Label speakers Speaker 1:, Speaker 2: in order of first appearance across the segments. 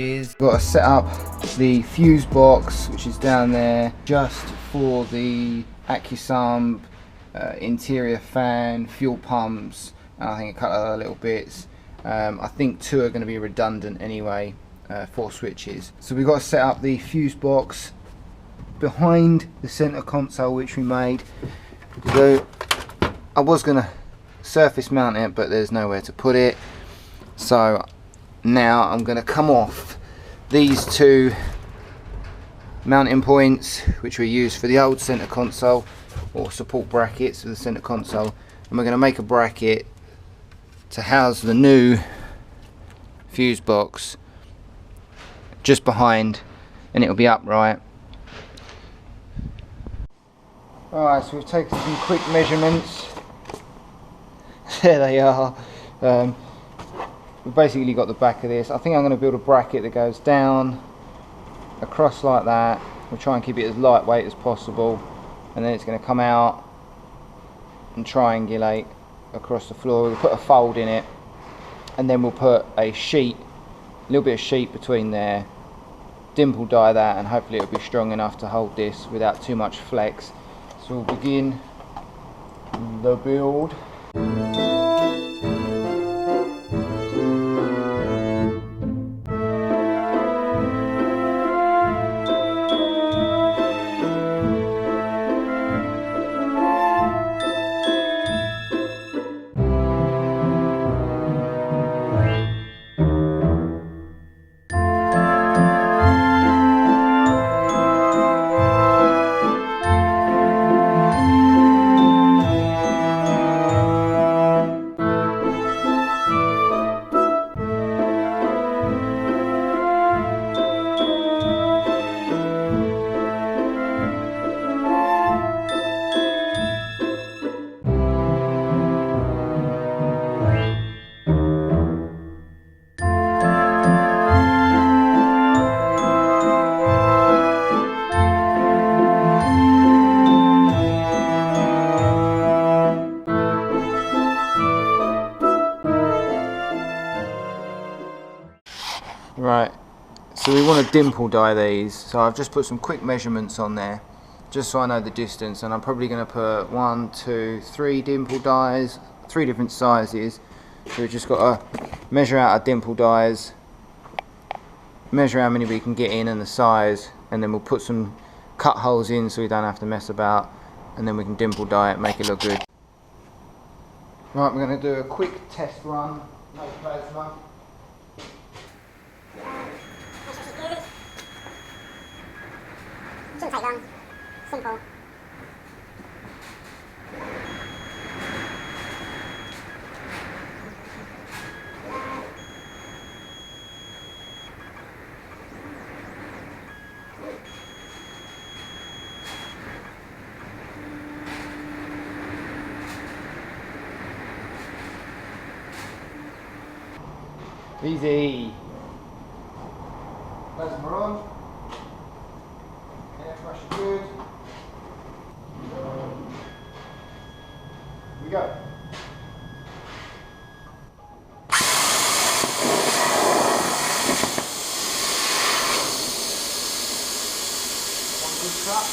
Speaker 1: switches. Got to set up the fuse box, which is down there, just for the AccuSump, interior fan, fuel pumps, and I think a couple of other little bits. I think 2 are going to be redundant anyway, 4 switches. So we've got to set up the fuse box behind the center console, which we made. So I was going to surface mount it, but there's nowhere to put it. So now I'm going to come off these 2 mounting points, which we used for the old center console, or support brackets for the center console, and we're going to make a bracket to house the new fuse box just behind, and it'll be upright. Alright, so we've taken some quick measurements. There they are. We've basically got the back of this. I think I'm going to build a bracket that goes down, across like that. We'll try and keep it as lightweight as possible, and then it's going to come out and triangulate across the floor. We'll put a fold in it, and then we'll put a sheet, a little bit of sheet between there, dimple die that, and hopefully it'll be strong enough to hold this without too much flex. So we'll begin the build. Right, so we want to dimple die these, so I've just put some quick measurements on there just so I know the distance, and I'm probably going to put 1, 2, 3 dimple dies, 3 different sizes. So we've just got to measure out our dimple dies, measure how many we can get in and the size, and then we'll put some cut holes in so we don't have to mess about, and then we can dimple die it, make it look good. Right, we're going to do a quick test run, no plasma.
Speaker 2: Shouldn't take long. Simple.
Speaker 1: Easy. Plasma on. Air pressure good. Here we go. One good cut.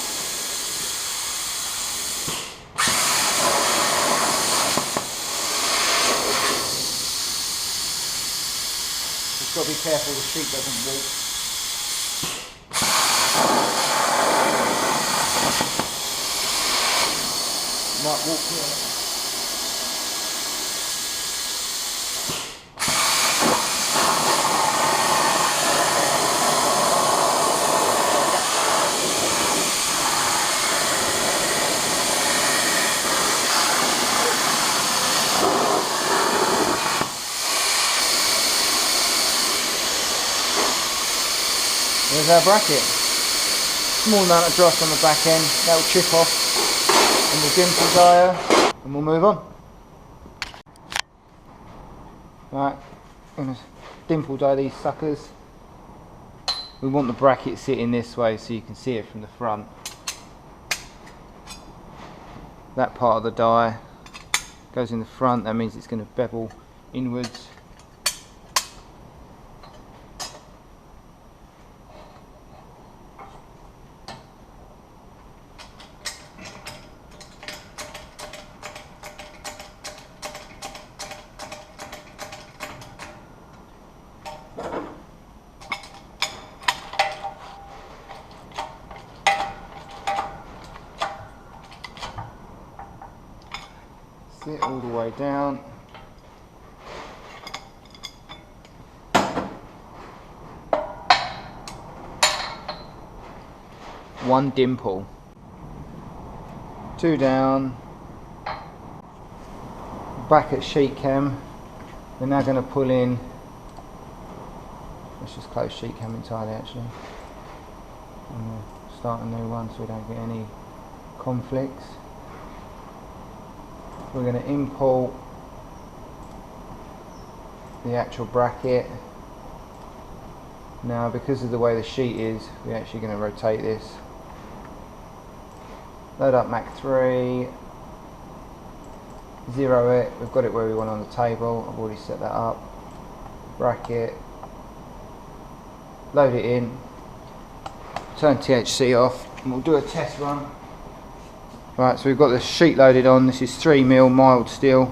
Speaker 1: Just got to be careful the sheet doesn't walk. Might walk here. There's our bracket. Small amount of dross on the back end, that'll chip off. And we'll dimple die her, and we'll move on. Right, I'm going to dimple die these suckers. We want the bracket sitting this way so you can see it from the front. That part of the die goes in the front, that means it's going to bevel inwards. it all the way down. One dimple. 2 down. Back at sheet cam. We're now going to pull in. Let's just close sheet cam entirely actually. And we'll start a new one so we don't get any conflicts. We're going to import the actual bracket. Now because of the way the sheet is, we're actually going to rotate this. Load up Mach 3, 0 it, we've got it where we want on the table, I've already set that up. Bracket, load it in, turn THC off, and we'll do a test run. Right, so we've got the sheet loaded on. This is 3mm mild steel.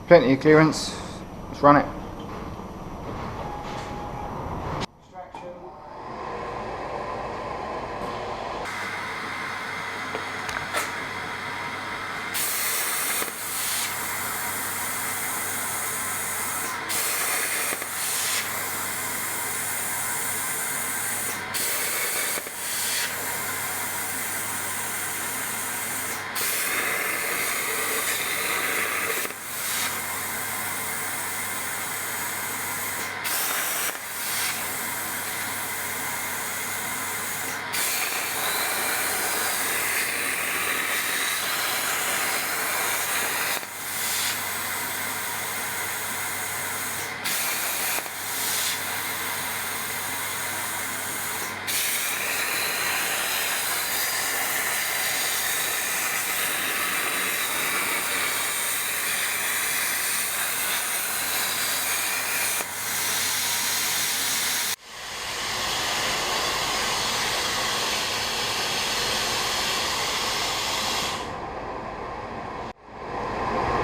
Speaker 1: Plenty of clearance, let's run it. Extraction.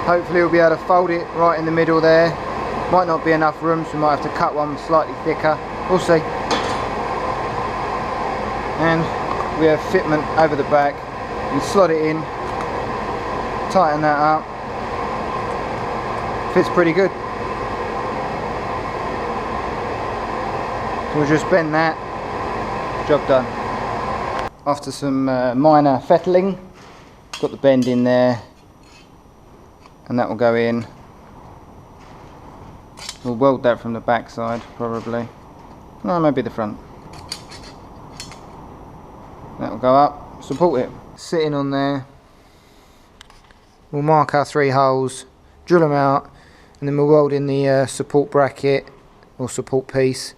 Speaker 1: Hopefully we'll be able to fold it right in the middle there. Might not be enough room, so we might have to cut one slightly thicker. We'll see. And we have fitment over the back. You slot it in, tighten that up. Fits pretty good. So we'll just bend that. Job done. After some minor fettling, got the bend in there. And that will go in. We'll weld that from the back side probably. No, maybe the front. That will go up, support it. Sitting on there. We'll mark our 3 holes, drill them out, and then we'll weld in the support bracket or support piece.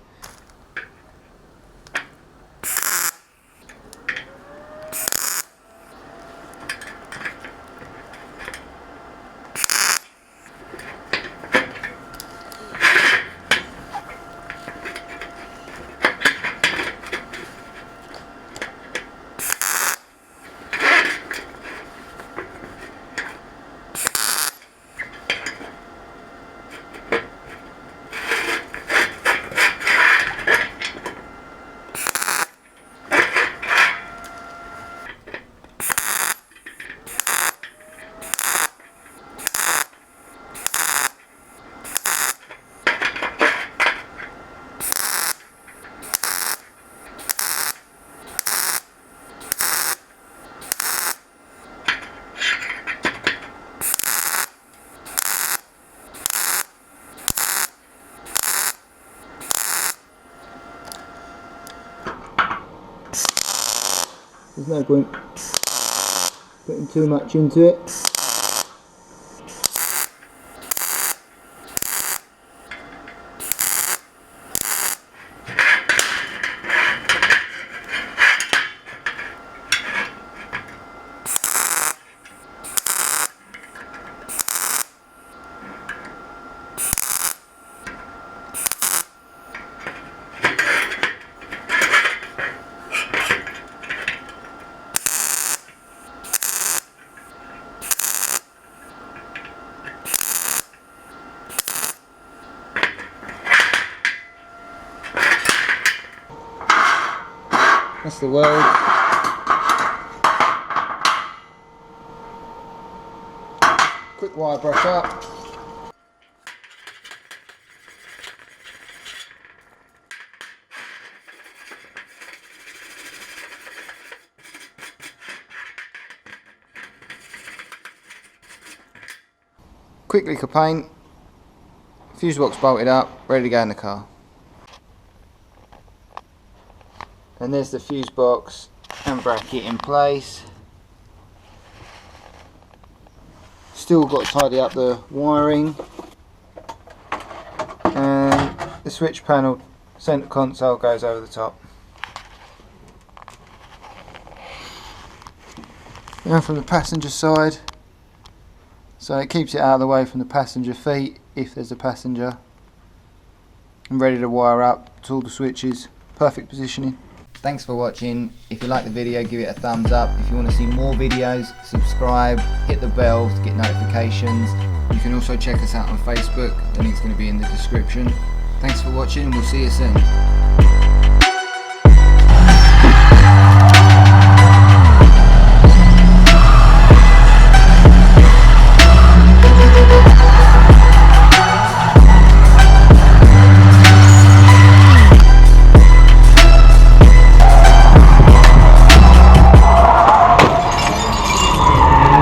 Speaker 1: There's no point putting too much into it. That's the weld. Quick wire brush up. Quick lick of paint. Fuse box bolted up, ready to go in the car. And there's the fuse box and bracket in place. Still got to tidy up the wiring. And the switch panel centre console goes over the top. Now from the passenger side. So it keeps it out of the way from the passenger feet if there's a passenger. I'm ready to wire up to all the switches. Perfect positioning. Thanks for watching. If you like the video, give it a thumbs up. If you want to see more videos, subscribe, hit the bell to get notifications. You can also check us out on Facebook. The link's going to be in the description. Thanks for watching and we'll see you soon.